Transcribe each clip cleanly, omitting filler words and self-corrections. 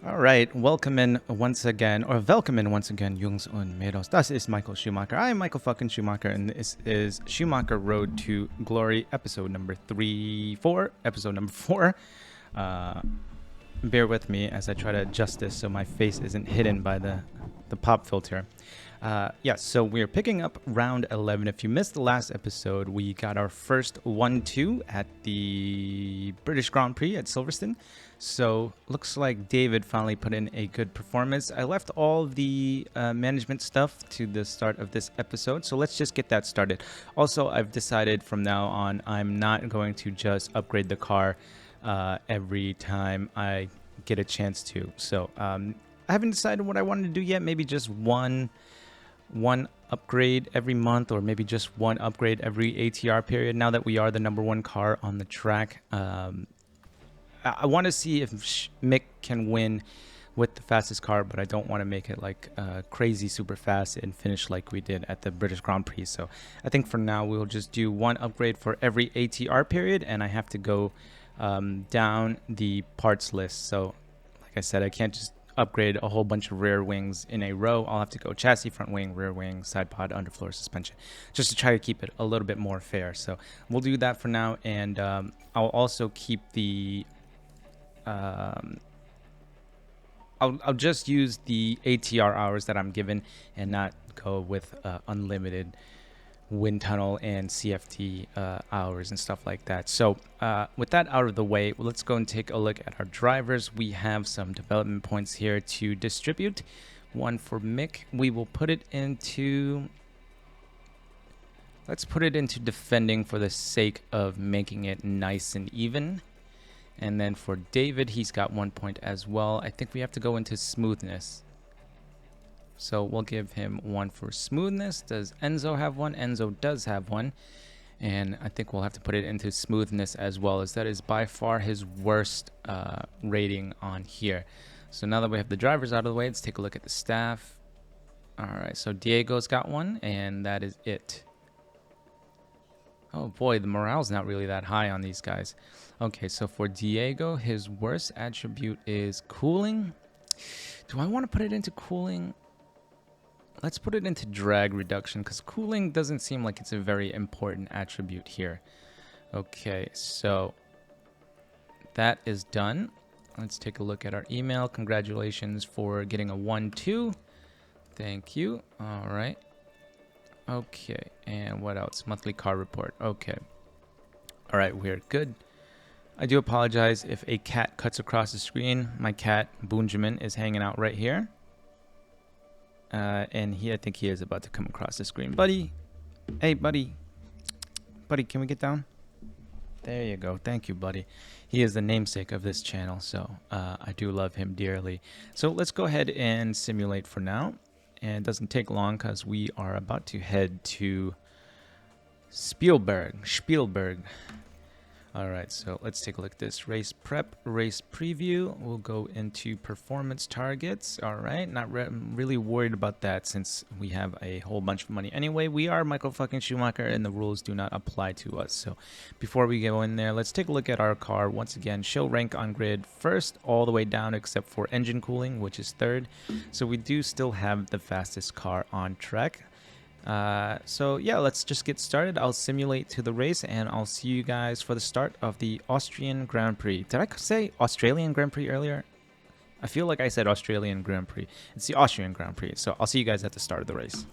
All right, welcome in once again, or welcome in once again, Jungs und Mädels. Das ist Michael Schumacher. I am Michael fucking Schumacher, and this is Schumacher Road to Glory, episode number 4. Bear with me as I try to adjust this so my face isn't hidden by the pop filter. So we're picking up round 11. If you missed the last episode, we got our first 1-2 at the British Grand Prix at Silverstone. So looks like David finally put in a good performance. I left all the management stuff to the start of this episode, so let's just get that started. Also, I've decided from now on I'm not going to just upgrade the car every time I get a chance to. So I haven't decided what I wanted to do yet. Maybe just one upgrade every month, or maybe just one upgrade every ATR period. Now that we are the number one car on the track, I want to see if Mick can win with the fastest car, but I don't want to make it like crazy super fast and finish like we did at the British Grand Prix. So I think for now we'll just do one upgrade for every ATR period, and I have to go down the parts list. So like I said, I can't just upgrade a whole bunch of rear wings in a row. I'll have to go chassis, front wing, rear wing, side pod, underfloor suspension, just to try to keep it a little bit more fair. So we'll do that for now, and I'll also keep the I'll just use the ATR hours that I'm given and not go with unlimited wind tunnel and CFT hours and stuff like that. So with that out of the way, let's go and take a look at our drivers. We have some development points here to distribute. One for Mick. We will put it into... Let's put it into defending for the sake of making it nice and even. And then for David, he's got 1 point as well. I think we have to go into smoothness. So we'll give him 1 for smoothness. Does Enzo have 1? Enzo does have 1. And I think we'll have to put it into smoothness as well, as that is by far his worst rating on here. So now that we have the drivers out of the way, let's take a look at the staff. All right, so Diego's got 1, and that is it. Oh boy, the morale's not really that high on these guys. Okay, so for Diego, his worst attribute is cooling. Do I want to put it into cooling? Let's put it into drag reduction, because cooling doesn't seem like it's a very important attribute here. Okay, so that is done. Let's take a look at our email. Congratulations for getting a 1-2. Thank you. All right. Okay, and what else? Monthly car report. Okay. All right, we're good. I do apologize if a cat cuts across the screen. My cat, Benjamin, is hanging out right here. And I think he is about to come across the screen. Buddy. Hey, buddy. Buddy, can we get down? There you go. Thank you, buddy. He is the namesake of this channel, so I do love him dearly. So let's go ahead and simulate for now. And it doesn't take long because we are about to head to Spielberg. All right, so let's take a look at this. Race prep, race preview. We'll go into performance targets. All right, not really worried about that since we have a whole bunch of money. Anyway, we are Michael fucking Schumacher and the rules do not apply to us. So before we go in there, let's take a look at our car. Once again, show rank on grid first all the way down except for engine cooling, which is third. So we do still have the fastest car on track. So yeah, let's just get started. I'll simulate to the race and I'll see you guys for the start of the Austrian Grand Prix. Did I say Australian Grand Prix earlier? I feel like I said Australian Grand Prix. It's the Austrian Grand Prix. So I'll see you guys at the start of the race.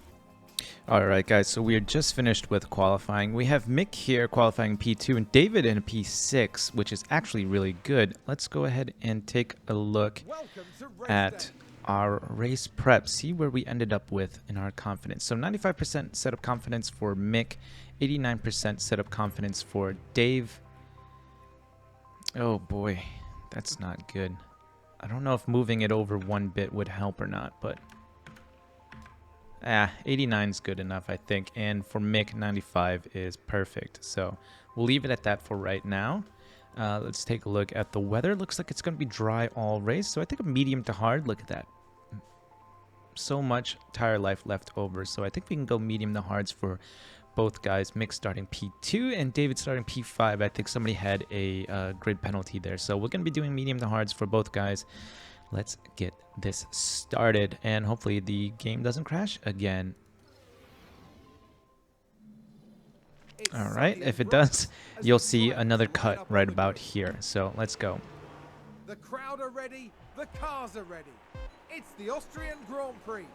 Alright guys, so we're just finished with qualifying. We have Mick here qualifying P2 and David in a P6, which is actually really good. Let's go ahead and take a look at our race prep, see where we ended up with in our confidence. So 95% setup confidence for Mick, 89% setup confidence for Dave. Oh boy, that's not good. I don't know if moving it over 1 bit would help or not, but 89 is good enough, I think. And for Mick, 95 is perfect. So we'll leave it at that for right now. Let's take a look at the weather. Looks like it's going to be dry all race, so I think a medium to hard. Look at that. So much tire life left over, so I think we can go medium to hards for both guys. Mick starting P2 and David starting P5. I think somebody had a grid penalty there, so we're going to be doing medium to hards for both guys. let's get this started, and hopefully the game doesn't crash again. All right, if it does, you'll see another cut right about here. So let's go. The crowd are ready, the cars are ready. It's the Austrian Grand Prix.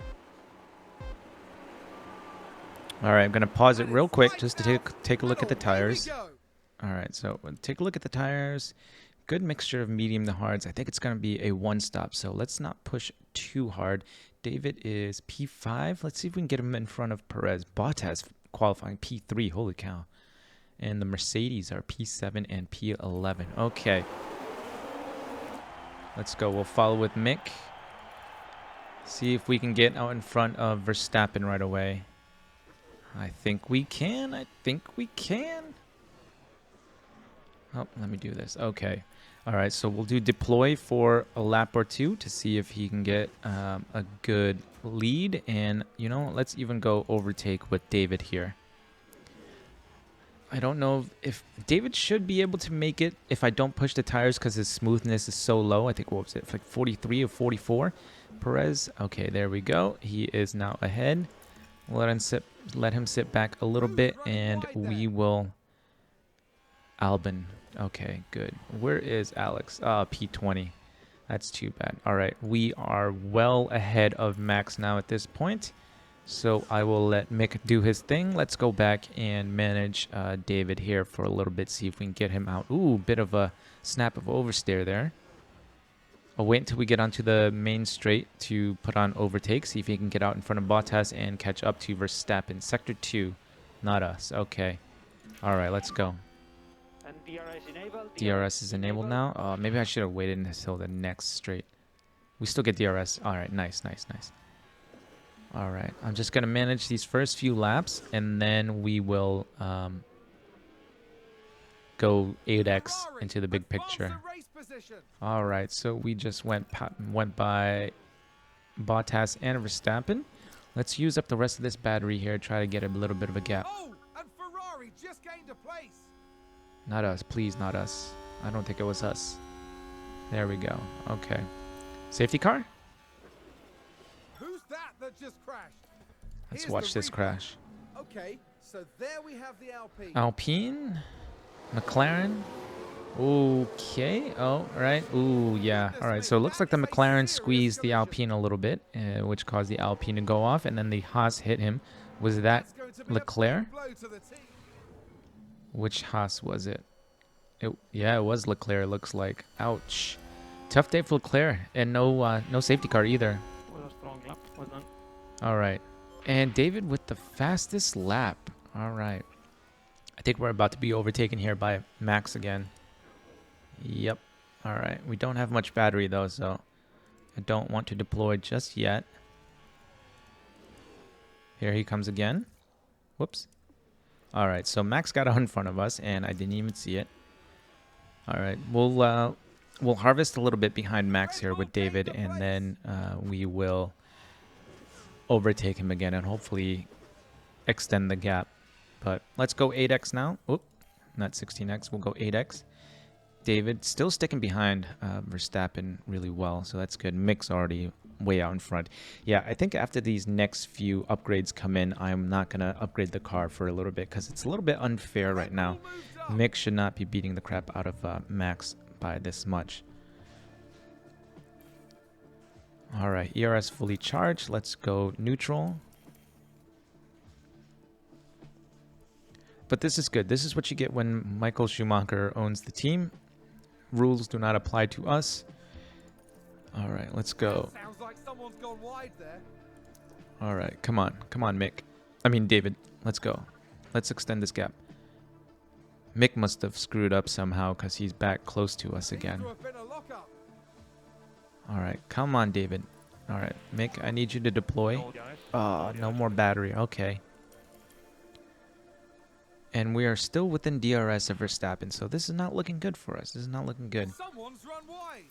All right, I'm gonna pause it real quick just to take a look at the tires. All right, so we'll take a look at the tires. Good mixture of medium to hards. I think it's gonna be a one-stop, so let's not push too hard. David is P5. Let's see if we can get him in front of Perez. Bottas qualifying P3. Holy cow! And the Mercedes are P7 and P11. Okay, let's go. We'll follow with Mick. See if we can get out in front of Verstappen right away. I think we can. Oh, let me do this. Okay. All right, so we'll do deploy for a lap or two to see if he can get a good lead. And, you know, let's even go overtake with David here. I don't know if David should be able to make it if I don't push the tires because his smoothness is so low. I think, what was it, like 43 or 44? Perez, okay, there we go. He is now ahead. Let him sit back a little bit, and we will... Albon. Okay, good. Where is Alex? P20. That's too bad. All right, we are well ahead of Max now at this point. So I will let Mick do his thing. Let's go back and manage David here for a little bit, see if we can get him out. Ooh, bit of a snap of oversteer there. I'll wait until we get onto the main straight to put on overtake, see if he can get out in front of Bottas and catch up to Verstappen. Sector 2, not us. Okay. All right, let's go. And DRS enabled. DRS is enabled now. Maybe I should have waited until the next straight. We still get DRS. All right, nice. All right, I'm just going to manage these first few laps, and then we will go 8x into the big picture. All right, so we just went by Bottas and Verstappen. Let's use up the rest of this battery here, try to get a little bit of a gap. Oh, and Ferrari just gained a place. Not us, please, not us. I don't think it was us. There we go. Okay. Safety car? Who's that just crashed? Let's watch this crash. Okay, so there we have the Alpine. Alpine? McLaren? Okay. Oh, right. Ooh, yeah. All right. So it looks like the McLaren squeezed the Alpine a little bit, which caused the Alpine to go off, and then the Haas hit him. Was that Leclerc? Which Haas was it? Yeah, it was Leclerc. Looks like. Ouch. Tough day for Leclerc, and no safety car either. Was a strong lap. Well done. All right. And David with the fastest lap. All right. I think we're about to be overtaken here by Max again. Yep. All right. We don't have much battery, though, so I don't want to deploy just yet. Here he comes again. Whoops. All right. So Max got out in front of us, and I didn't even see it. All right. We'll harvest a little bit behind Max here with David, and then we will overtake him again and hopefully extend the gap. But let's go 8x now. Oop, not 16x. We'll go 8x. David still sticking behind Verstappen really well, so that's good. Mick's already way out in front. Yeah, I think after these next few upgrades come in, I'm not going to upgrade the car for a little bit because it's a little bit unfair right now. Mick should not be beating the crap out of Max by this much. All right, ERS fully charged. Let's go neutral. But this is good. This is what you get when Michael Schumacher owns the team. Rules do not apply to us. All right, let's go. Sounds like someone's gone wide there. All right, come on, Mick. I mean, David, let's go. Let's extend this gap. Mick must have screwed up somehow because he's back close to us again. All right, come on, David. All right, Mick, I need you to deploy. No more battery. Okay. And we are still within DRS of Verstappen, so this is not looking good for us. This is not looking good. Someone's run wide.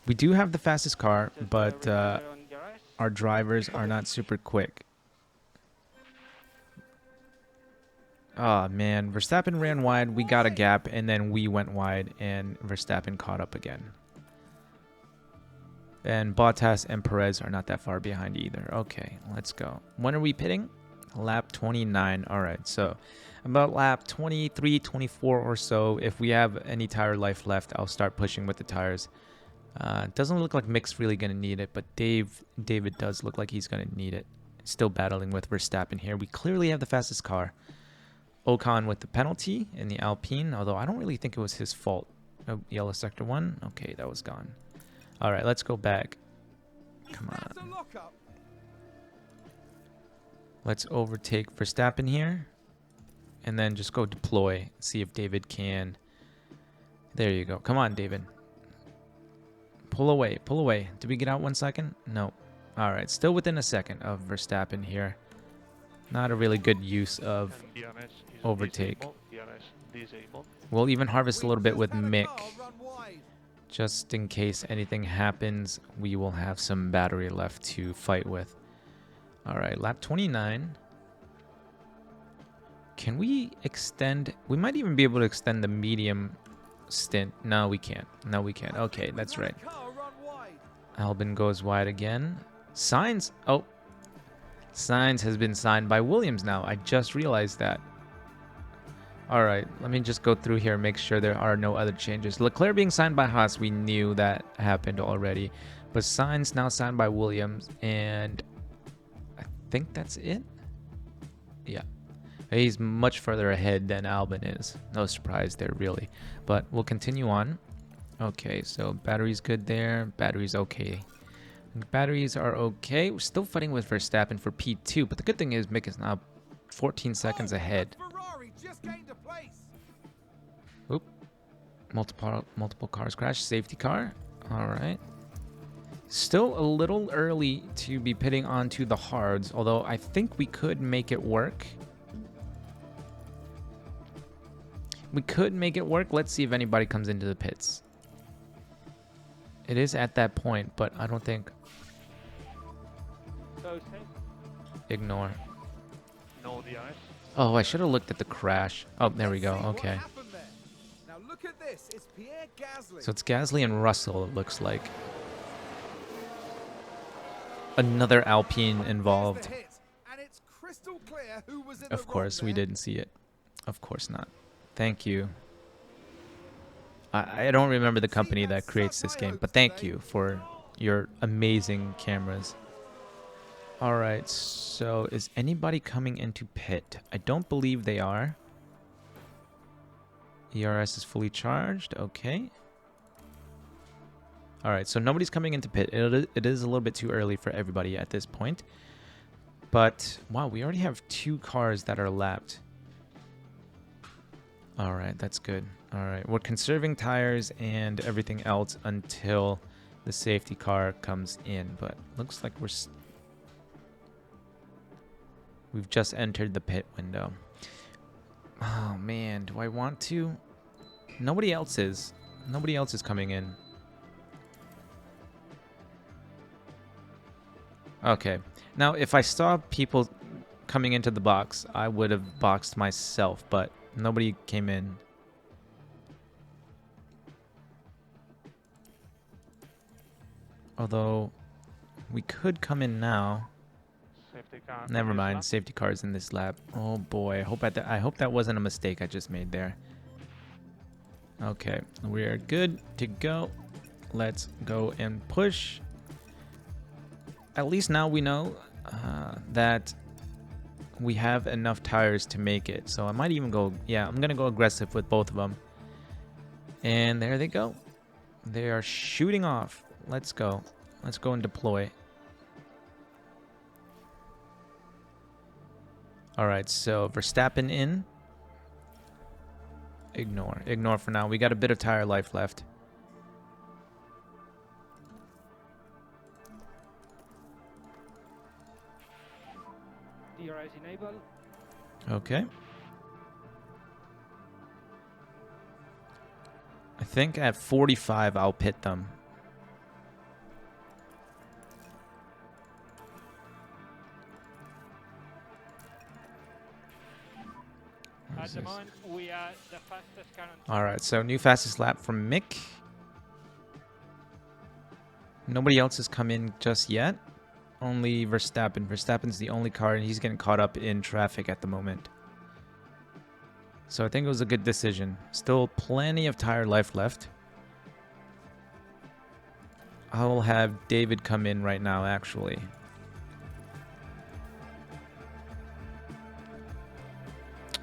We do have the fastest car, but our drivers are not super quick. Oh, man. Verstappen ran wide, we got a gap, and then we went wide, and Verstappen caught up again. And Bottas and Perez are not that far behind either. Okay, let's go. When are we pitting? Lap 29. All right, so about lap 23, 24 or so. If we have any tire life left, I'll start pushing with the tires. Doesn't look like Mick's really going to need it, but David does look like he's going to need it. Still battling with Verstappen here. We clearly have the fastest car. Ocon with the penalty in the Alpine, although I don't really think it was his fault. Oh, yellow sector 1. Okay, that was gone. All right, let's go back. Come on. Let's overtake Verstappen here. And then just go deploy. See if David can. There you go. Come on, David. Pull away. Pull away. Did we get out 1 second? No. All right, still within a second of Verstappen here. Not a really good use of overtake. We'll even harvest a little bit with Mick. Just in case anything happens, we will have some battery left to fight with. All right, lap 29. Can we extend? We might even be able to extend the medium stint. No, we can't. No, we can't. Okay, that's right. Albon goes wide again. Sainz. Oh, Sainz has been signed by Williams now. I just realized that. All right, let me just go through here and make sure there are no other changes. Leclerc being signed by Haas, we knew that happened already. But Sainz now signed by Williams, and I think that's it. Yeah. He's much further ahead than Albon is. No surprise there, really. But we'll continue on. Okay, so battery's good there. Battery's okay. Batteries are okay. We're still fighting with Verstappen for P2, but the good thing is Mick is now 14 seconds ahead. Oop. Multiple cars crash. Safety car. All right. Still a little early to be pitting onto the hards, although I think we could make it work. We could make it work. Let's see if anybody comes into the pits. It is at that point, but I don't think... Ignore. No DRS. Oh, I should have looked at the crash. Oh, there we go. Okay. Now look at this. It's Pierre Gasly. So it's Gasly and Russell, it looks like. Another Alpine involved. And it's crystal clear who was in Of course, we didn't see it. Of course not. Thank you. I don't remember the company that creates this game, but thank you for your amazing cameras. All right, so is anybody coming into pit? I don't believe they are. ERS is fully charged. Okay. All right, so nobody's coming into pit. It is a little bit too early for everybody at this point. But, wow, we already have 2 cars that are lapped. All right, that's good. All right, we're conserving tires and everything else until the safety car comes in. But looks like we've just entered the pit window. Oh, man, do I want to? Nobody else is. Nobody else is coming in. Okay. Now, if I saw people coming into the box, I would have boxed myself, but nobody came in. Although, we could come in now. Safety car. Never mind. Safety car's in this lap. Oh boy. I hope that wasn't a mistake I just made there. Okay. We are good to go. Let's go and push. At least now we know that we have enough tires to make it. So I might even go... Yeah, I'm going to go aggressive with both of them. And there they go. They are shooting off. Let's go. Let's go and deploy. All right, so Verstappen in. Ignore. Ignore for now. We got a bit of tire life left. DRS enable. Okay. I think at 45 I'll pit them. At the moment, we are the fastest current. All right, so new fastest lap from Mick. Nobody else has come in just yet. Only Verstappen. Verstappen's the only car, and he's getting caught up in traffic at the moment. So I think it was a good decision. Still plenty of tire life left. I'll have David come in right now, actually.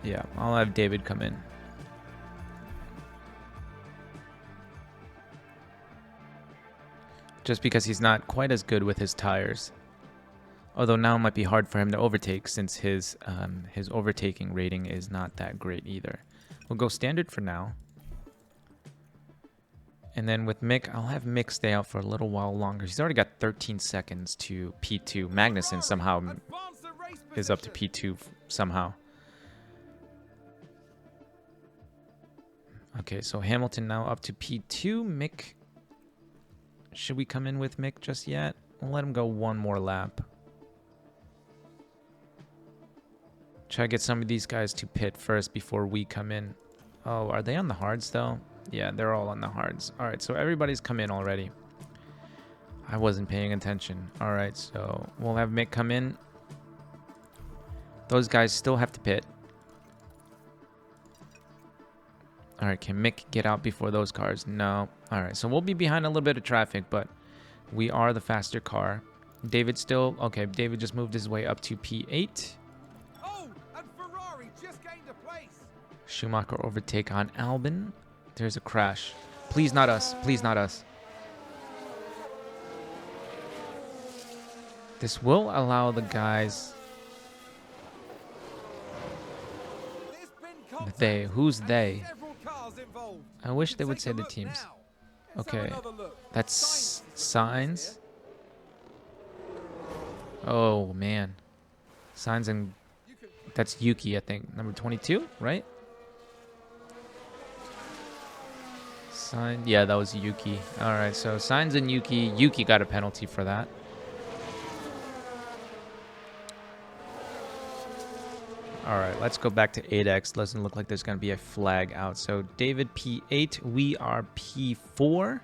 Yeah, I'll have David come in. Just because he's not quite as good with his tires. Although now it might be hard for him to overtake since his overtaking rating is not that great either. We'll go standard for now. And then with Mick, I'll have Mick stay out for a little while longer. He's already got 13 seconds to P2. Magnussen somehow is up to P2 somehow. Okay, so Hamilton now up to P2. Mick, should we come in with Mick just yet? We'll let him go one more lap. Try to get some of these guys to pit first before we come in. Oh, are they on the hards though? Yeah, they're all on the hards. All right, so everybody's come in already. I wasn't paying attention. All right, so we'll have Mick come in. Those guys still have to pit. All right, can Mick get out before those cars? No. All right, so we'll be behind a little bit of traffic, but we are the faster car. David still, okay, David just moved his way up to P8. Oh, and Ferrari just gained a place. Schumacher overtake on Albon. There's a crash. Please not us. Please not us. This will allow the guys... They. Who's they? I wish they would say the teams. Okay. That's Sainz. Oh, man. Sainz and... That's Yuki, I think. Number 22, right? Sainz. Yeah, that was Yuki. All right, so Sainz and Yuki. Yuki got a penalty for that. All right, let's go back to 8X. Doesn't look like there's going to be a flag out. So David P8, we are P4.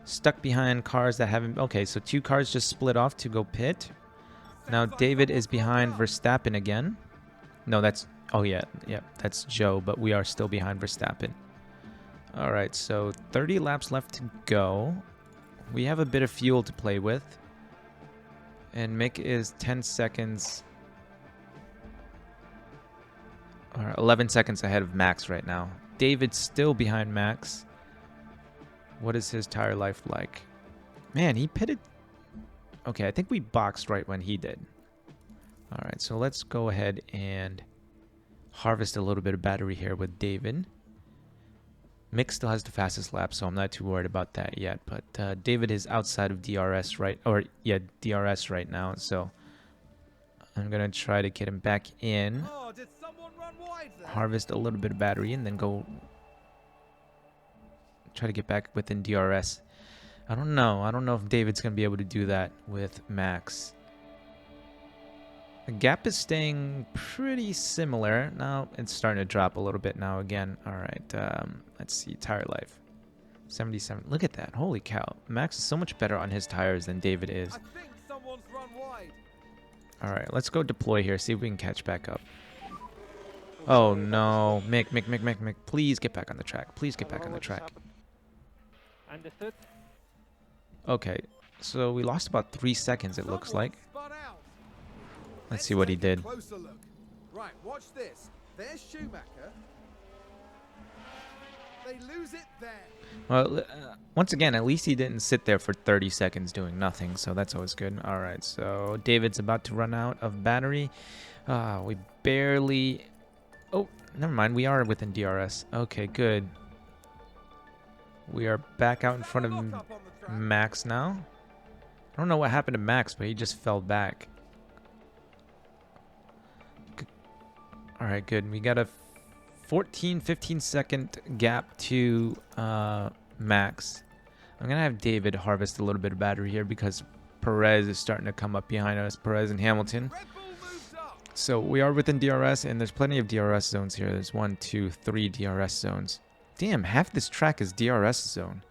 Stuck behind cars that haven't... Okay, so two cars just split off to go pit. Now David is behind Verstappen again. No, that's... Oh, yeah, that's Joe, but we are still behind Verstappen. All right, so 30 laps left to go. We have a bit of fuel to play with. And Mick is 10 seconds... All right, 11 seconds ahead of Max right now. David's still behind Max. What is his tire life like? Man, he pitted... Okay, I think we boxed right when he did. All right, so let's go ahead and harvest a little bit of battery here with David. Mick still has the fastest lap, so I'm not too worried about that yet. But David is outside of DRS DRS right now, so I'm gonna try to get him back in. Harvest a little bit of battery and then go try to get back within DRS. I don't know if David's gonna be able to do that with Max. The gap is staying pretty similar. Now it's starting to drop a little bit now again. All right, let's see, tire life. 77. Look at that. Holy cow. Max is so much better on his tires than David is. I think someone's run wide. All right, let's go deploy here, see if we can catch back up. Oh no, Mick, please get back on the track. Please get back on the track. Understood. Okay, so we lost about 3 seconds, it looks like. Let's see what he did. Right, watch this. There's Schumacher. They lose it there. Well, once again, at least he didn't sit there for 30 seconds doing nothing, so that's always good. All right, so David's about to run out of battery. We barely... Oh, never mind. We are within DRS. Okay, good. We are back out in front of Max now. I don't know what happened to Max, but he just fell back. All right, good. We got a 15 second gap to Max. I'm going to have David harvest a little bit of battery here because Perez is starting to come up behind us. Perez and Hamilton. So we are within DRS, and there's plenty of DRS zones here. There's 1, 2, 3 DRS zones. Damn, half this track is DRS zone.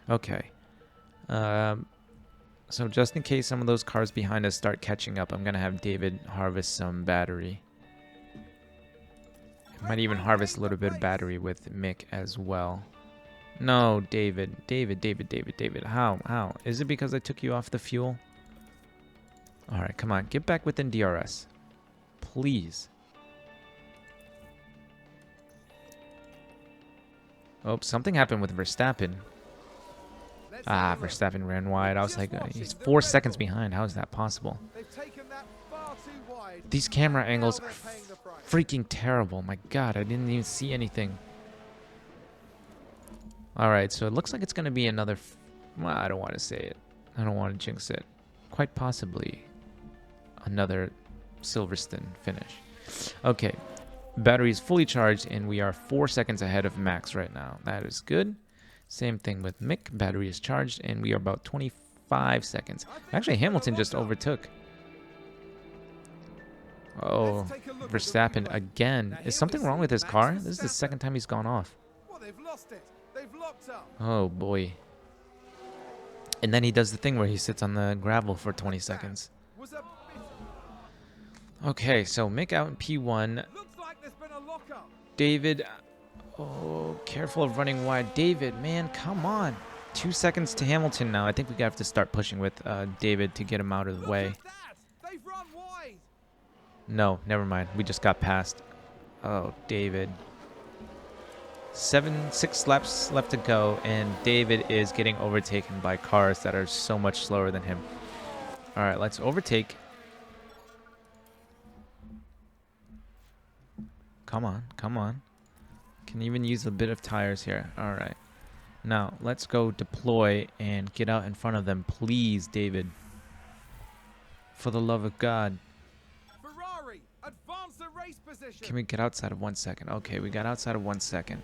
Okay. So just in case some of those cars behind us start catching up, I'm going to have David harvest some battery. Might even harvest a little bit of battery with Mick as well. No, David. David. How? Is it because I took you off the fuel? Alright, come on. Get back within DRS. Please. Oh, something happened with Verstappen. Ah, Verstappen ran wide. I was like, he's 4 seconds behind. How is that possible? These camera angles are freaking terrible. My God, I didn't even see anything. Alright, so it looks like it's going to be another... well, I don't want to say it. I don't want to jinx it. Quite possibly another Silverstone finish. Okay, battery is fully charged, and we are 4 seconds ahead of Max right now. That is good. Same thing with Mick. Battery is charged, and we are about 25 seconds. Actually, Hamilton just overtook. Oh, Verstappen again. Is something wrong with his car? This is the second time he's gone off. Oh, boy. And then he does the thing where he sits on the gravel for 20 seconds. Okay, so Mick out in P1. David... oh, careful of running wide. David, man, come on. 2 seconds to Hamilton now. I think we have to start pushing with David to get him out of the way. No, never mind. We just got past. Oh, David. 6 laps left to go, and David is getting overtaken by cars that are so much slower than him. All right, let's overtake. Come on, come on. Can even use a bit of tires here. All right. Now, let's go deploy and get out in front of them. Please, David. For the love of God. Ferrari, advance the race position. Can we get outside of 1 second? Okay, we got outside of 1 second.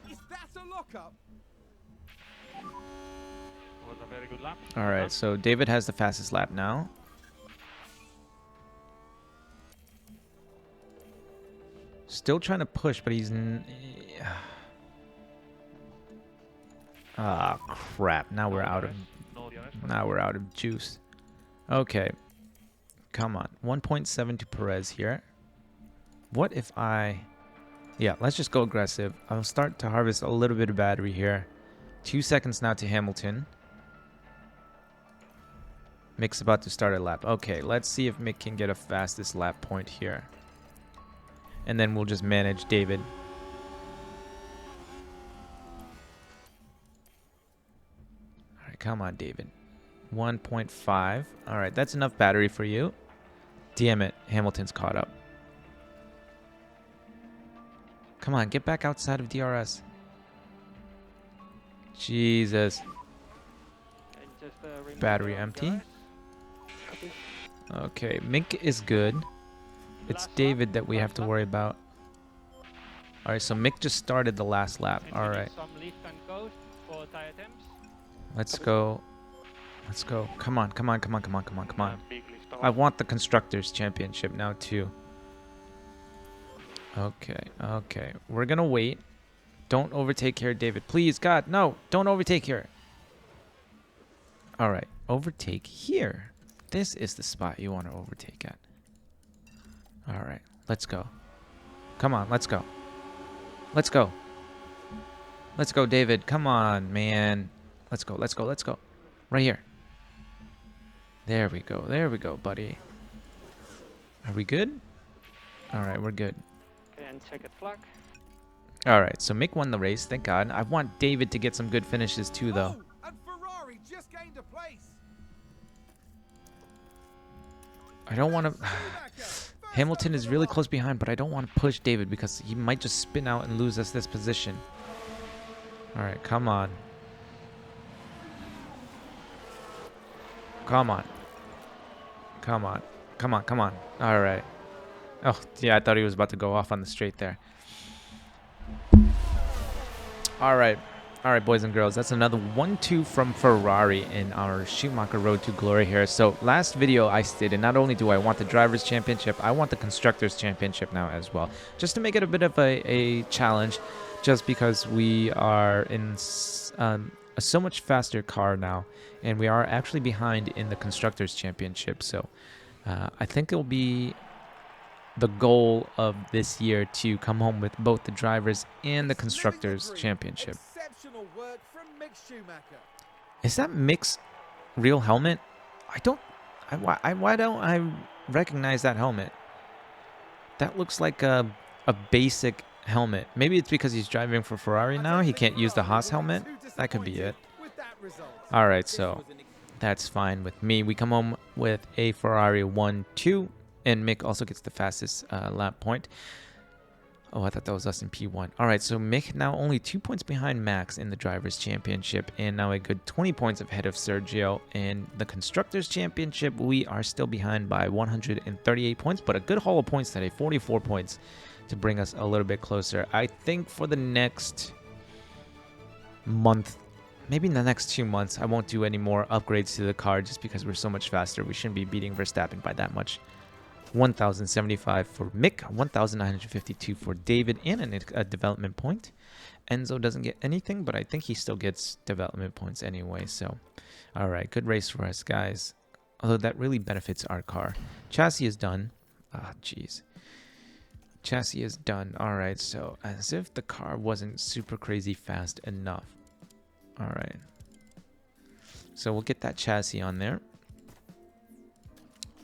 Is that a lockup? Was a very good lap. All right, so David has the fastest lap now. Still trying to push, but he's... ah, crap. Now we're out of juice. Okay. Come on. 1.7 to Perez here. What if I... yeah, let's just go aggressive. I'll start to harvest a little bit of battery here. 2 seconds now to Hamilton. Mick's about to start a lap. Okay, let's see if Mick can get a fastest lap point here. And then we'll just manage David. All right, come on, David. 1.5. All right, that's enough battery for you. Damn it, Hamilton's caught up. Come on, get back outside of DRS. Jesus. Battery empty. Okay, Mick is good. It's David that we have to worry about. All right, so Mick just started the last lap. All right. Let's go. Let's go. Come on, come on, come on, come on, come on, come on. I want the Constructors' Championship now, too. Okay, okay. We're going to wait. Don't overtake here, David. Please, God, no. Don't overtake here. All right, overtake here. This is the spot you want to overtake at. All right, let's go. Come on, let's go. Let's go. Let's go, David. Come on, man. Let's go, let's go, let's go. Right here. There we go, buddy. Are we good? All right, we're good. And check it flag. All right, so Mick won the race, thank God. I want David to get some good finishes too, though. Oh, and Ferrari just gained a place. I don't want to... Hamilton is really close behind, but I don't want to push David because he might just spin out and lose us this position. All right, come on. Come on. Come on. Come on, come on. All right. Oh, yeah, I thought he was about to go off on the straight there. All right. All right, boys and girls, that's another 1-2 from Ferrari in our Schumacher Road to Glory here. So last video I stated, not only do I want the Drivers' Championship, I want the Constructors' Championship now as well. Just to make it a bit of a challenge. just because we are in a so much faster car now, and we are actually behind in the Constructors' Championship. So I think it'll be the goal of this year to come home with both the Drivers and the Constructors' Championship. Exceptional work from Mick Schumacher. Is that Mick's real helmet? Why don't I recognize that helmet? That looks like a basic helmet. Maybe it's because he's driving for Ferrari now. He can't use the Haas helmet. That could be it. All right, so that's fine with me. We come home with a Ferrari 1-2, and Mick also gets the fastest lap point. Oh, I thought that was us in P1. All right, so Mick now only 2 points behind Max in the Drivers' Championship, and now a good 20 points ahead of Sergio. In the Constructors' Championship, we are still behind by 138 points, but a good haul of points today, 44 points, to bring us a little bit closer. I think for the next month, maybe in the next 2 months, I won't do any more upgrades to the car just because we're so much faster. We shouldn't be beating Verstappen by that much. 1,075 for Mick, 1,952 for David, and a development point. Enzo doesn't get anything, but I think he still gets development points anyway. So, all right, good race for us, guys. Although that really benefits our car. Chassis is done. Ah, jeez. Chassis is done. All right, so as if the car wasn't super crazy fast enough. All right. So we'll get that chassis on there.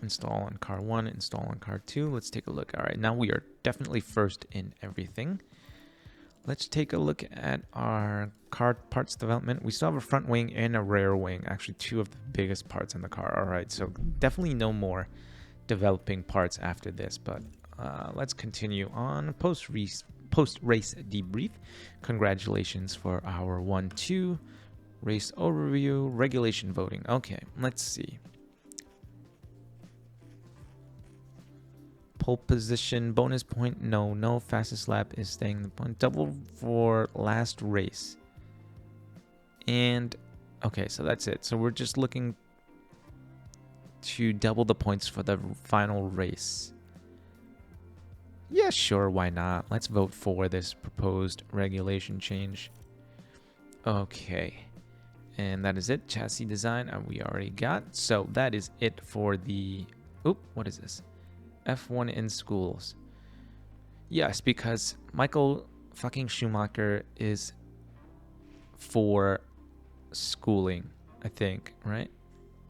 Install on car 1, install on car 2. Let's take a look. All right, now we are definitely first in everything. Let's take a look at our car parts development. We still have a front wing and a rear wing, actually 2 of the biggest parts in the car. All right, so definitely no more developing parts after this, but let's continue on. Post-race debrief. Congratulations for our 1-2 race overview, regulation voting. Okay, let's see. Pole position, bonus point, no. Fastest lap is staying the point. Double for last race. And, okay, so that's it. So we're just looking to double the points for the final race. Yeah, sure, why not? Let's vote for this proposed regulation change. Okay. And that is it. Chassis design, we already got. So that is it for the... Oop, what is this? F1 in schools. Yes, because Michael fucking Schumacher is for schooling, I think, right?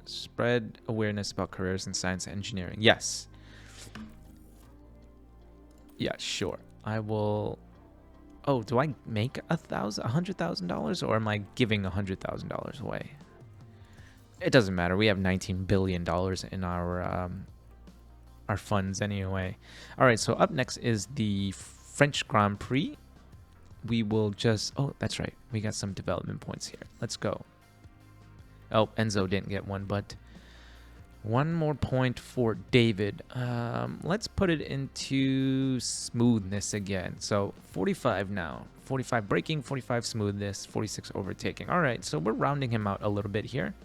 Spread awareness about careers in science and engineering. Yes. Yeah, sure. I will... Oh, do I make $100,000 or am I giving $100,000 away? It doesn't matter. We have $19 billion in our funds anyway. All right, so up next is the French Grand Prix. We will just... Oh, that's right. We got some development points here. Let's go. Oh, Enzo didn't get one, but one more point for David. Let's put it into smoothness again. So 45 now. 45 braking, 45 smoothness, 46 overtaking. All right, so we're rounding him out a little bit here.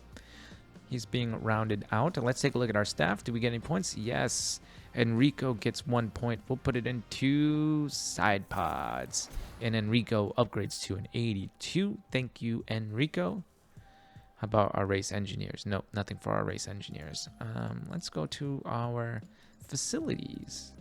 He's being rounded out. Let's take a look at our staff. Do we get any points? Yes. Enrico gets 1 point. We'll put it into side pods. And Enrico upgrades to an 82. Thank you, Enrico. How about our race engineers? Nope, nothing for our race engineers. Let's go to our facilities.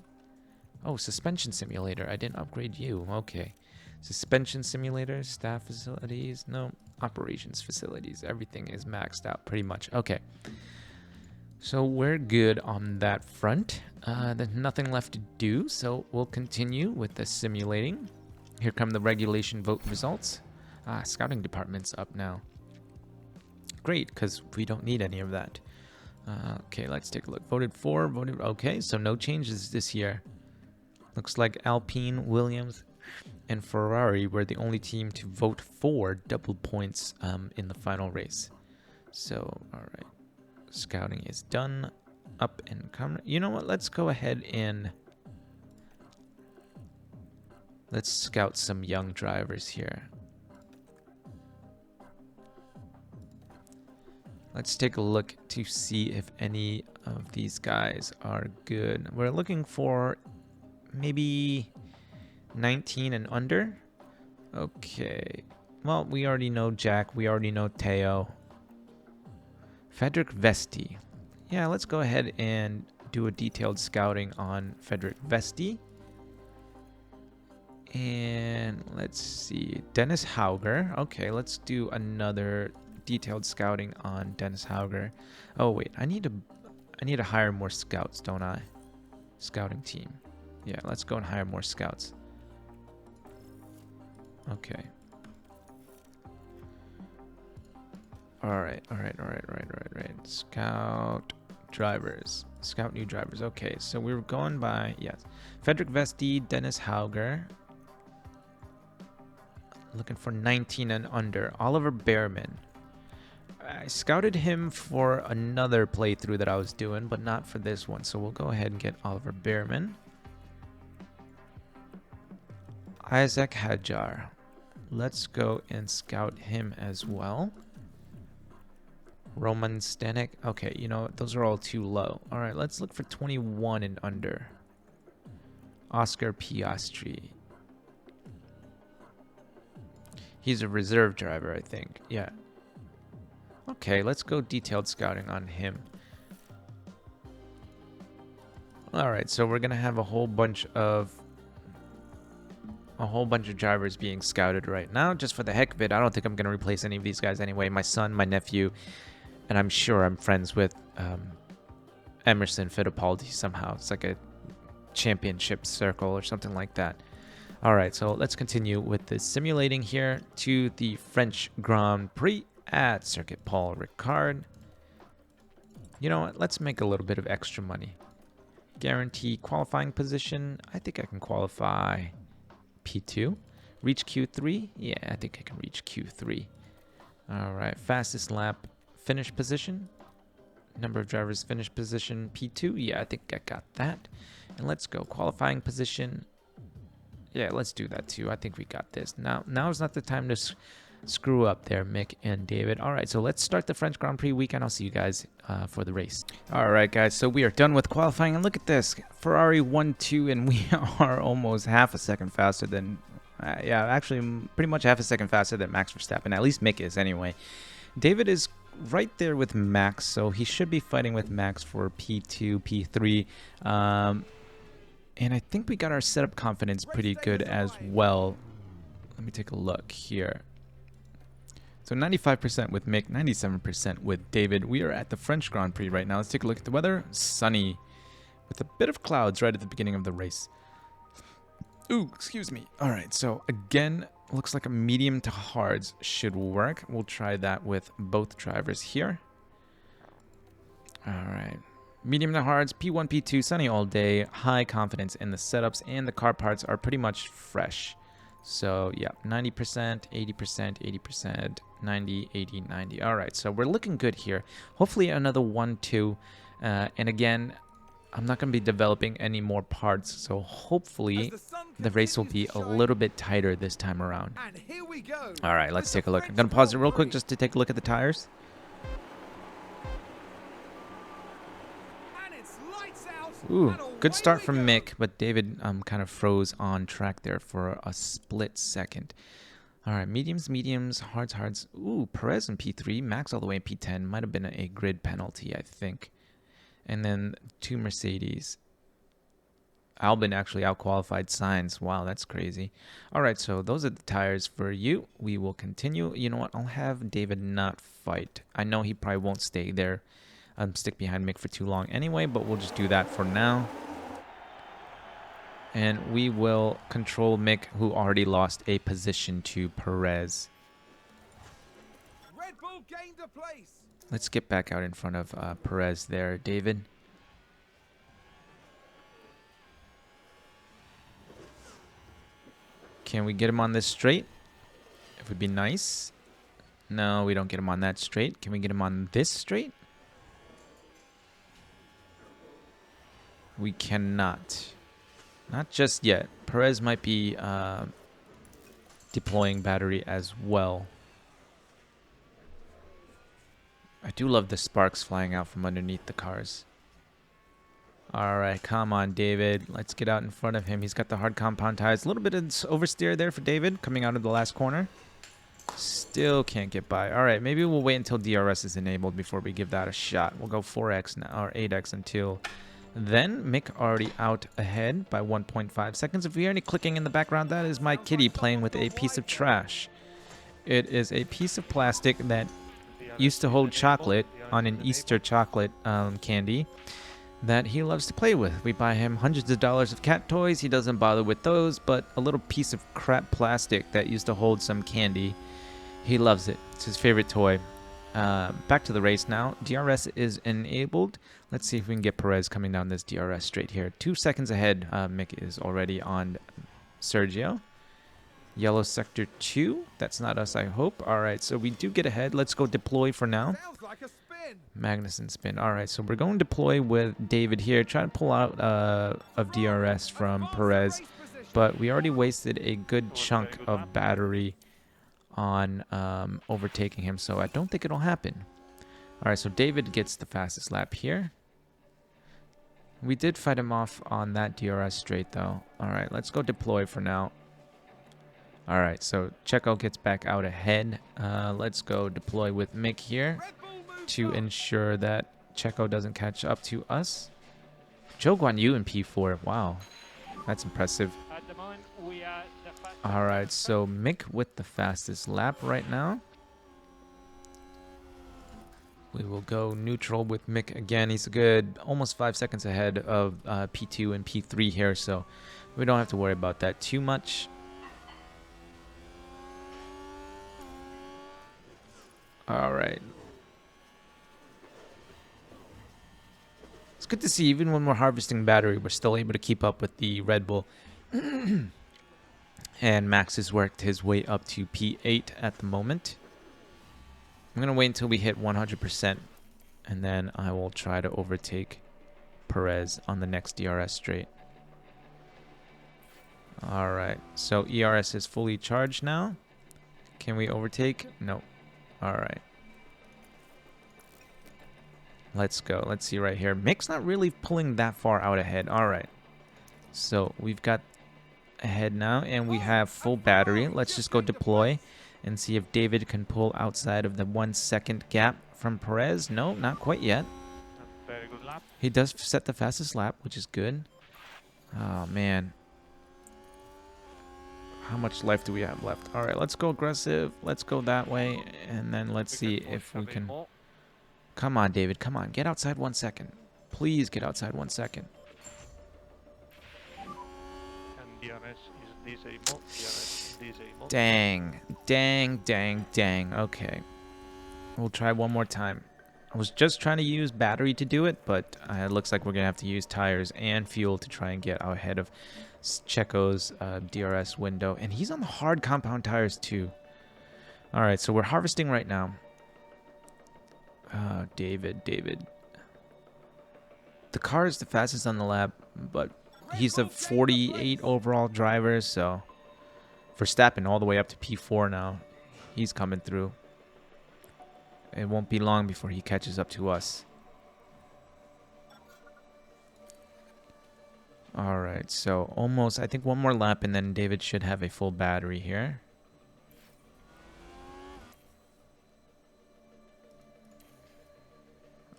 Oh, suspension simulator. I didn't upgrade you. Okay. Suspension simulator, staff facilities. No, operations facilities. Everything is maxed out pretty much. Okay. So we're good on that front. There's nothing left to do, so we'll continue with the simulating. Here come the regulation vote results. Scouting department's up now. Great, because we don't need any of that. Okay, let's take a look. Voted for, voted... Okay, so no changes this year. Looks like Alpine, Williams, and Ferrari were the only team to vote for double points in the final race. So, all right. Scouting is done. Up and come. You know what? Let's go ahead and... Let's scout some young drivers here. Let's take a look to see if any of these guys are good. We're looking for maybe 19 and under. Okay. Well, we already know Jack. We already know Teo. Frederick Vesti. Yeah, let's go ahead and do a detailed scouting on Frederick Vesti. And let's see. Dennis Hauger. Okay, let's do another detailed scouting on Dennis Hauger. Oh wait, I need to hire more scouts, don't I? Scouting team. Yeah, let's go and hire more scouts. Okay. Alright. Scout drivers. Scout new drivers. Okay, so we were going by, yes. Frederick Vesti, Dennis Hauger. Looking for 19 and under. Oliver Behrman. I scouted him for another playthrough that I was doing, but not for this one. So we'll go ahead and get Oliver Behrman. Isaac Hadjar. Let's go and scout him as well. Roman Stanek. Okay, you know, those are all too low. All right, let's look for 21 and under. Oscar Piastri. He's a reserve driver, I think. Yeah. Okay, let's go detailed scouting on him. All right, so we're gonna have a whole bunch of drivers being scouted right now, just for the heck of it. I don't think I'm gonna replace any of these guys anyway. My son, my nephew, and I'm sure I'm friends with Emerson Fittipaldi somehow. It's like a championship circle or something like that. All right, so let's continue with the simulating here to the French Grand Prix at Circuit Paul Ricard. You know what? Let's make a little bit of extra money. Guarantee qualifying position. I think I can qualify P2. Reach Q3. Yeah, I think I can reach Q3. All right, fastest lap finish position. Number of drivers finish position P2. Yeah, I think I got that. And let's go qualifying position. Yeah, let's do that too. I think we got this. Now is not the time to screw up there, Mick and David. All right, so let's start the French Grand Prix weekend. I'll see you guys for the race. All right, guys, so we are done with qualifying. And look at this. Ferrari 1-2, and we are almost half a second faster than... yeah, actually pretty much half a second faster than Max Verstappen. At least Mick is anyway. David is right there with Max, so he should be fighting with Max for P2, P3. And I think we got our setup confidence pretty good as well. Let me take a look here. So 95% with Mick, 97% with David. We are at the French Grand Prix right now. Let's take a look at the weather. Sunny with a bit of clouds right at the beginning of the race. Ooh, excuse me. All right, so again, looks like a medium to hards should work. We'll try that with both drivers here. All right. Medium to hards, P1, P2, sunny all day, high confidence in the setups, and the car parts are pretty much fresh. So, yeah, 90%, 80%, 80%, 90, 80, 90. All right, so we're looking good here. Hopefully another 1-2. And again, I'm not going to be developing any more parts, so hopefully the race will be a little bit tighter this time around. And here we go. All right, let's take a look. I'm going to pause it real quick just to take a look at the tires. Ooh, good start from Mick, but David kind of froze on track there for a split second. All right, mediums, hards. Ooh, Perez in P3, Max all the way in P10. Might have been a grid penalty, I think. And then 2 Mercedes. Albon actually outqualified Sainz. Wow, that's crazy. All right, so those are the tires for you. We will continue. You know what? I'll have David not fight. I know he probably won't stay there. Stick behind Mick for too long anyway, but we'll just do that for now. And we will control Mick, who already lost a position to Perez. Red Bull gained a place. Let's get back out in front of Perez there, David. Can we get him on this straight? It would be nice. No, we don't get him on that straight. Can we get him on this straight? We cannot. Not just yet. Perez might be deploying battery as well. I do love the sparks flying out from underneath the cars. All right, come on, David. Let's get out in front of him. He's got the hard compound tires. A little bit of oversteer there for David coming out of the last corner. Still can't get by. All right, maybe we'll wait until DRS is enabled before we give that a shot. We'll go 4x now, or 8x until then. Mick already out ahead by 1.5 seconds. If you hear any clicking in the background, that is my kitty playing with a piece of trash. It is a piece of plastic that used to hold chocolate on an Easter chocolate candy that he loves to play with. We buy him hundreds of dollars of cat toys. He doesn't bother with those, but a little piece of crap plastic that used to hold some candy, he loves it. It's his favorite toy. Back to the race now. DRS is enabled. Let's see if we can get Perez coming down this DRS straight here. 2 seconds ahead. Mick is already on Sergio. Yellow sector 2. That's not us, I hope. All right, so we do get ahead. Let's go deploy for now. Sounds like a spin. Magnussen spin. All right, so we're going to deploy with David here. Trying to pull out of DRS from Perez, but we already wasted a good chunk of battery on overtaking him, so I don't think it'll happen. All right, so David gets the fastest lap here. We did fight him off on that DRS straight, though. All right, let's go deploy for now. All right, so Checo gets back out ahead. Let's go deploy with Mick here to ensure that Checo doesn't catch up to us. Zhou Guanyu in P4. Wow, that's impressive. At the moment, we are the fastest. All right, so Mick with the fastest lap right now. We will go neutral with Mick again. He's a good almost 5 seconds ahead of P2 and P3 here, so we don't have to worry about that too much. All right. It's good to see even when we're harvesting battery, we're still able to keep up with the Red Bull. And Max has worked his way up to P8 at the moment. I'm going to wait until we hit 100%, and then I will try to overtake Perez on the next DRS straight. All right, so ERS is fully charged now. Can we overtake? No. All right. Let's go. Let's see right here. Mick's not really pulling that far out ahead. All right. So we've got ahead now, and we have full battery. Let's just go deploy and see if David can pull outside of the 1 second gap from Perez. No, not quite yet. Very good lap. He does set the fastest lap, which is good. Oh, man. How much life do we have left? All right, let's go aggressive. Let's go that way, and then let's see if we can... Come on, David. Come on. Get outside 1 second. Please get outside 1 second. And DRS is disabled. DRS is disabled. Dang. Dang, dang, dang. Okay. We'll try one more time. I was just trying to use battery to do it, but it looks like we're going to have to use tires and fuel to try and get out ahead of Checo's DRS window. And he's on the hard compound tires too. All right, so we're harvesting right now. David. The car is the fastest on the lap, but he's a 48 overall driver, so Verstappen all the way up to P4 now. He's coming through. It won't be long before he catches up to us. All right, so almost, I think one more lap, and then David should have a full battery here.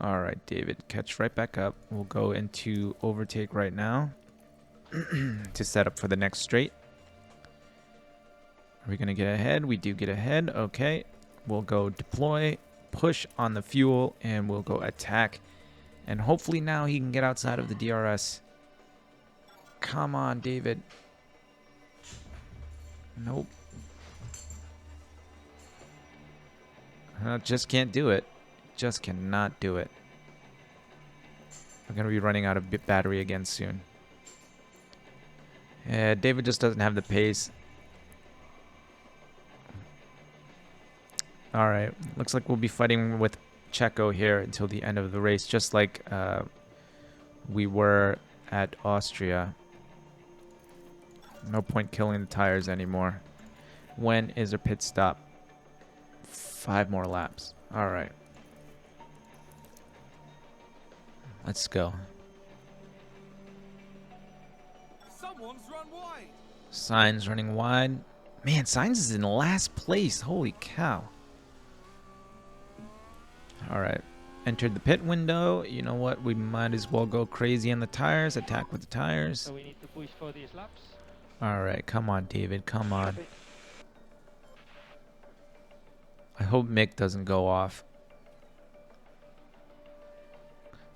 All right, David, catch right back up. We'll go into overtake right now to set up for the next straight. Are we going to get ahead? We do get ahead. Okay, we'll go deploy, push on the fuel, and we'll go attack. And hopefully now he can get outside of the DRS. Come on, David. Nope. Just can't do it. Just cannot do it. I'm going to be running out of battery again soon. Yeah, David just doesn't have the pace. All right. Looks like we'll be fighting with Checo here until the end of the race, just like we were at Austria. No point killing the tires anymore. When is a pit stop? 5 more laps. All right. Let's go. run wide. Signs running wide. Man, Signs is in last place. Holy cow. All right. Entered the pit window. You know what? We might as well go crazy on the tires. Attack with the tires. So we need to push for these laps. All right. Come on, David. Come on. Copy. I hope Mick doesn't go off.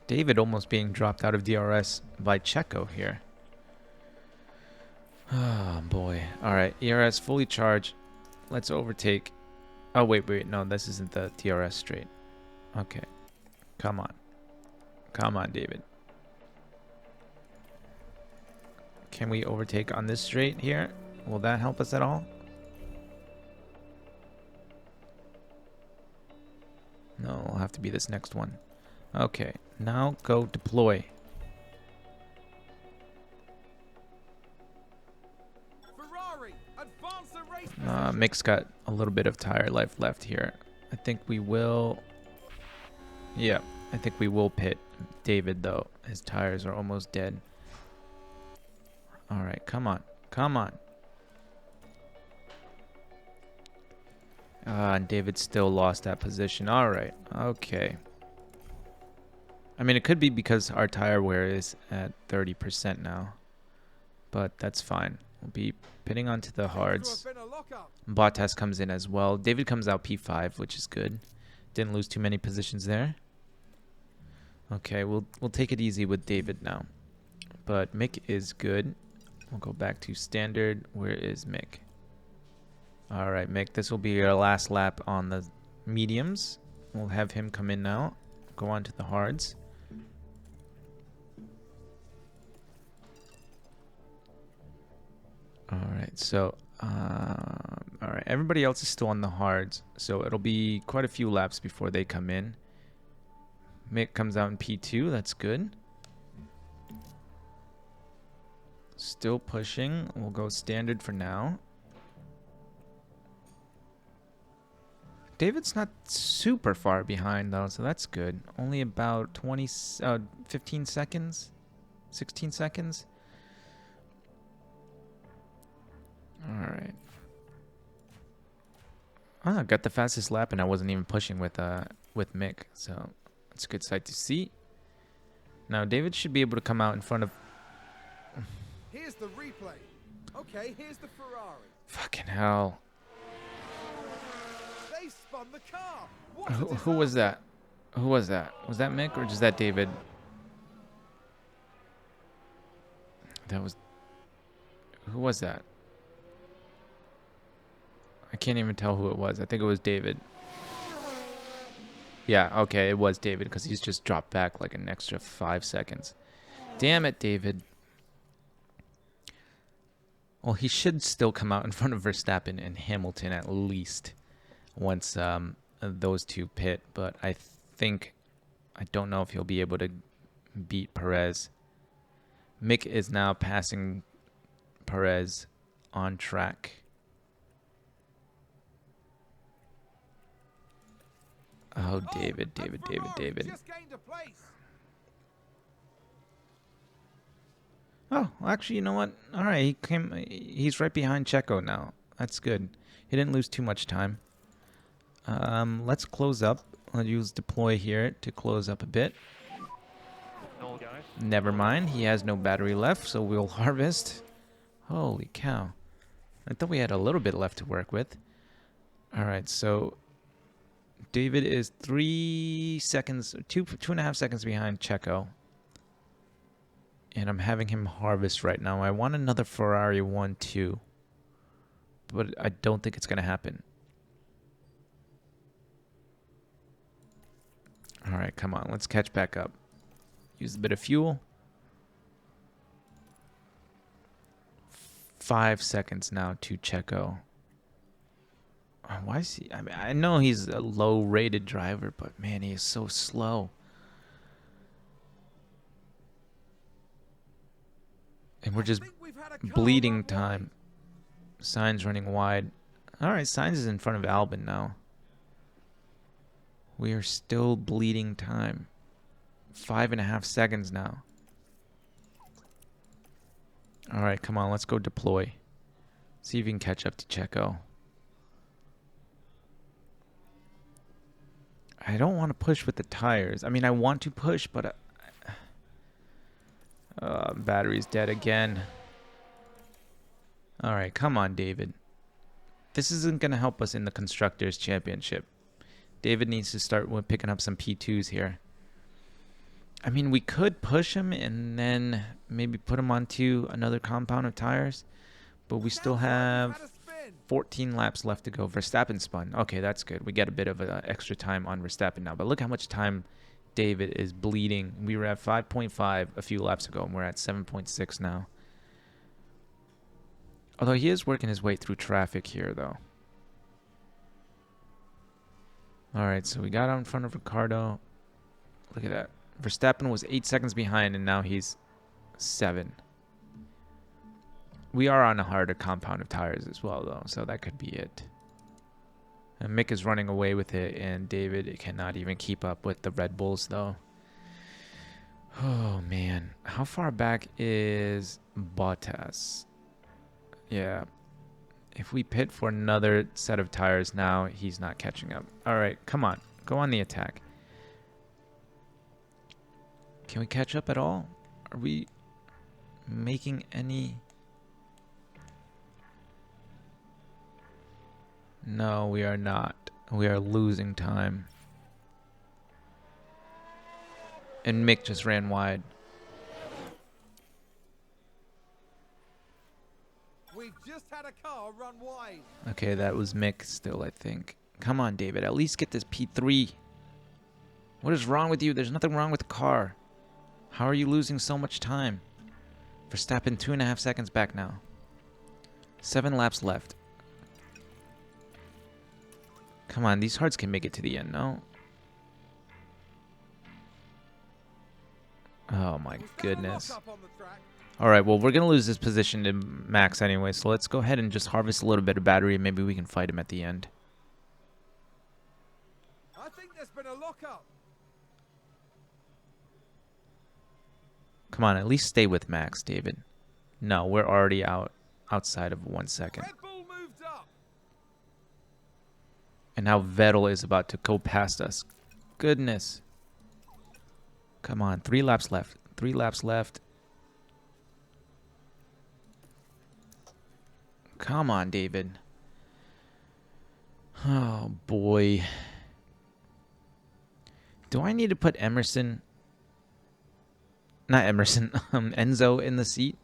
David almost being dropped out of DRS by Checo here. Oh, boy. All right. ERS fully charged. Let's overtake. Oh, wait. No, this isn't the DRS straight. Okay. Come on. Come on, David. Can we overtake on this straight here? Will that help us at all? No, it'll have to be this next one. Okay. Now go deploy. Ferrari, advance the race. Mick's got a little bit of tire life left here. I think we will... Yeah, I think we will pit David, though. His tires are almost dead. All right, come on. Come on. And David still lost that position. All right, okay. I mean, it could be because our tire wear is at 30% now. But that's fine. We'll be pitting onto the hards. Bottas comes in as well. David comes out P5, which is good. Didn't lose too many positions there. Okay, we'll take it easy with David now. But Mick is good. We'll go back to standard. Where is Mick? All right, Mick, this will be your last lap on the mediums. We'll have him come in now. Go on to the hards. All right, so all right, everybody else is still on the hards, so it'll be quite a few laps before they come in. Mick comes out in P2, that's good. Still pushing. We'll go standard for now. David's not super far behind though, so that's good. Only about 15 seconds, 16 seconds. All right. I got the fastest lap, and I wasn't even pushing with Mick, so it's a good sight to see. Now David should be able to come out in front of. Here's the replay. Okay, here's the Ferrari. Fucking hell! They spun the car. What Who was that? Who was that? Was that Mick or just that David? That was. Who was that? I can't even tell who it was. I think it was David. Yeah, okay, it was David because he's just dropped back like an extra 5 seconds. Damn it, David. Well, he should still come out in front of Verstappen and Hamilton at least once those two pit. But I don't know if he'll be able to beat Perez. Mick is now passing Perez on track. Oh, David. Just gained a place. Oh, actually, you know what? All right, he's right behind Checo now. That's good. He didn't lose too much time. Let's close up. I'll use deploy here to close up a bit. No, guys. Never mind. He has no battery left, so we'll harvest. Holy cow. I thought we had a little bit left to work with. All right, so David is 3 seconds, 2.5 seconds behind Checo. And I'm having him harvest right now. I want another Ferrari 1-2. But I don't think it's going to happen. All right, come on. Let's catch back up. Use a bit of fuel. 5 seconds now to Checo. Why is he? I mean, I know he's a low-rated driver, but man, he is so slow. And we're just bleeding time. Sainz running wide. All right, Sainz is in front of Albon now. We are still bleeding time. 5.5 seconds now. All right, come on, let's go deploy. See if we can catch up to Checo. I don't want to push with the tires. I mean, I want to push, but battery's dead again. All right, come on, David. This isn't going to help us in the Constructors' Championship. David needs to start with picking up some P2s here. I mean, we could push him and then maybe put him onto another compound of tires, but we still have 14 laps left to go. Verstappen spun. Okay, that's good. We get a bit of extra time on Verstappen now, but look how much time David is bleeding. We were at 5.5 a few laps ago, and we're at 7.6 now. Although he is working his way through traffic here, though. All right, so we got out in front of Ricardo. Look at that. Verstappen was 8 seconds behind, and now he's 7. We are on a harder compound of tires as well, though, so that could be it. And Mick is running away with it, and David cannot even keep up with the Red Bulls, though. Oh, man. How far back is Bottas? Yeah. If we pit for another set of tires now, he's not catching up. All right, come on. Go on the attack. Can we catch up at all? Are we making any... No, we are not. We are losing time. And Mick just ran wide. We've just had a car run wide. Okay, that was Mick still, I think. Come on, David. At least get this P3. What is wrong with you? There's nothing wrong with the car. How are you losing so much time? Verstappen 2.5 seconds back now. 7 laps left. Come on, these hards can make it to the end, no? Oh my goodness. Alright, well, we're going to lose this position to Max anyway, so let's go ahead and just harvest a little bit of battery and maybe we can fight him at the end. I think there's been a lockup. Come on, at least stay with Max, David. No, we're already outside of 1 second. Red Bull moved up. And now Vettel is about to go past us. Goodness. Come on, 3 laps left. 3 laps left. Come on, David. Oh, boy. Do I need to put Emerson... Not Emerson, Enzo in the seat?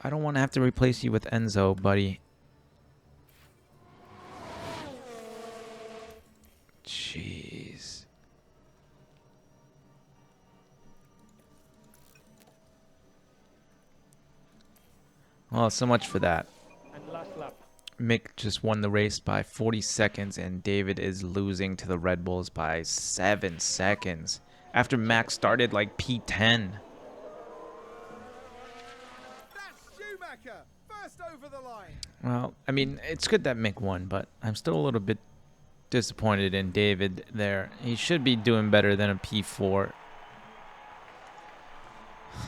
I don't want to have to replace you with Enzo, buddy. Jeez. Well, so much for that. And last lap. Mick just won the race by 40 seconds, and David is losing to the Red Bulls by 7 seconds. After Max started like P10. That's Schumacher, first over the line. Well, I mean, it's good that Mick won, but I'm still a little bit disappointed in David there. He should be doing better than a P4.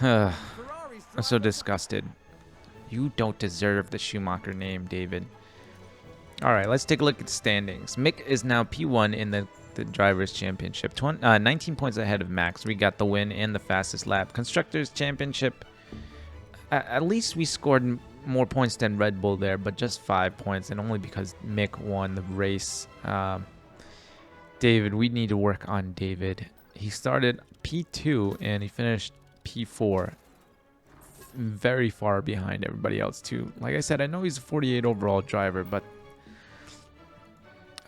I'm so disgusted. You don't deserve the Schumacher name, David. All right, let's take a look at the standings. Mick is now P1 in the Drivers' Championship. 19 points ahead of Max. We got the win and the fastest lap. Constructors' Championship. At least we scored more points than Red Bull there, but just 5 points, and only because Mick won the race. David, we need to work on David. He started P2 and he finished P4. Very far behind everybody else too. Like I said, I know he's a 48 overall driver, but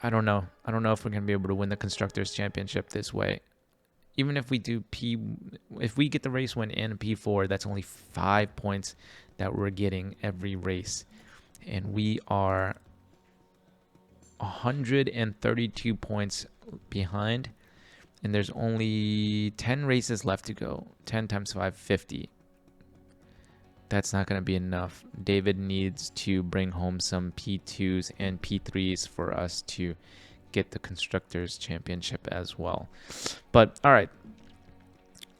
I don't know. I don't know if we're gonna be able to win the Constructors' Championship this way. Even if we do if we get the race win and a P4, that's only 5 points that we're getting every race, and we are 132 points behind, and there's only 10 races left to go. 10 times 5, 50. That's not going to be enough. David needs to bring home some P2s and P3s for us to get the Constructors' Championship as well. But, all right.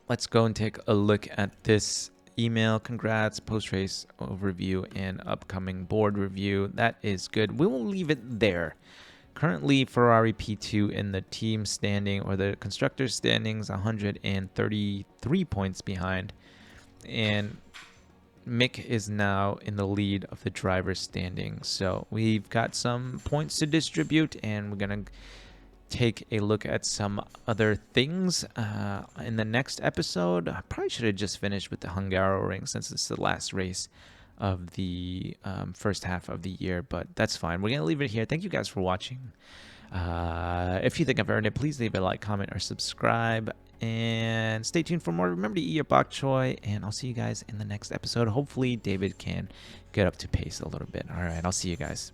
Let's go and take a look at this email, congrats, post-race overview, and upcoming board review. That is good. We will leave it there. Currently, Ferrari P2 in the team standing, or the constructor standings, 133 points behind. And Mick is now in the lead of the driver's standings. So we've got some points to distribute, and we're going to take a look at some other things in the next episode. I probably should have just finished with the Hungaroring since it's the last race of the first half of the year, but that's fine. We're gonna leave it here. Thank you guys for watching. If you think I've earned it, please leave a like, comment, or subscribe, and stay tuned for more. Remember to eat your bok choy, and I'll see you guys in the next episode. Hopefully David can get up to pace a little bit. All right, I'll see you guys.